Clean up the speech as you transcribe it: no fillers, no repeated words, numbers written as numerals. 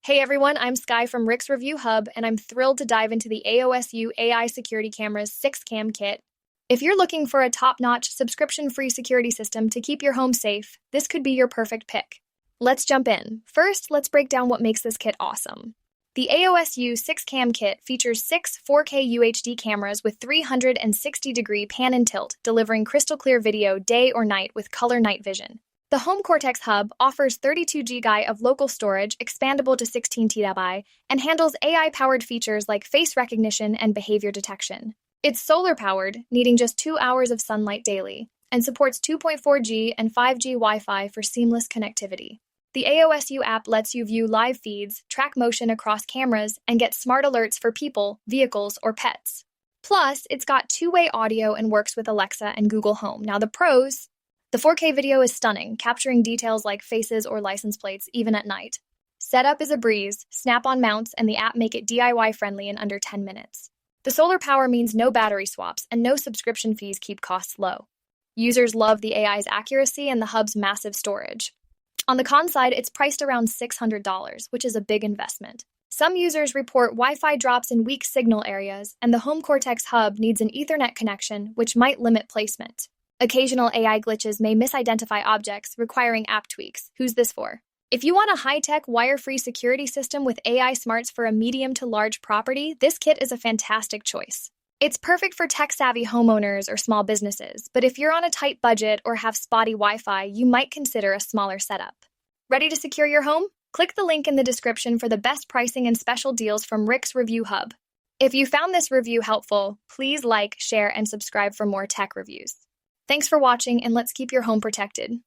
Hey everyone, I'm Sky from Rick's Review Hub, and I'm thrilled to dive into the AOSU AI Security Camera's 6-cam kit. If you're looking for a top-notch, subscription-free security system to keep your home safe, this could be your perfect pick. Let's jump in. First, let's break down what makes this kit awesome. The AOSU 6-cam kit features 6 4K UHD cameras with 360-degree pan and tilt, delivering crystal-clear video day or night with color night vision. The HomeCortex hub offers 32 GB of local storage, expandable to 16 TB, and handles AI-powered features like face recognition and behavior detection. It's solar-powered, needing just 2 hours of sunlight daily, and supports 2.4G and 5G Wi-Fi for seamless connectivity. The AOSU app lets you view live feeds, track motion across cameras, and get smart alerts for people, vehicles, or pets. Plus, it's got two-way audio and works with Alexa and Google Home. Now the pros: the 4K video is stunning, capturing details like faces or license plates, even at night. Setup is a breeze, snap-on mounts, and the app make it DIY-friendly in under 10 minutes. The solar power means no battery swaps, and no subscription fees keep costs low. Users love the AI's accuracy and the hub's massive storage. On the con side, it's priced around $600, which is a big investment. Some users report Wi-Fi drops in weak signal areas, and the HomeCortex hub needs an Ethernet connection, which might limit placement. Occasional AI glitches may misidentify objects, requiring app tweaks. Who's this for? If you want a high-tech, wire-free security system with AI smarts for a medium to large property, this kit is a fantastic choice. It's perfect for tech-savvy homeowners or small businesses, but if you're on a tight budget or have spotty Wi-Fi, you might consider a smaller setup. Ready to secure your home? Click the link in the description for the best pricing and special deals from Rick's Review Hub. If you found this review helpful, please like, share, and subscribe for more tech reviews. Thanks for watching, and let's keep your home protected.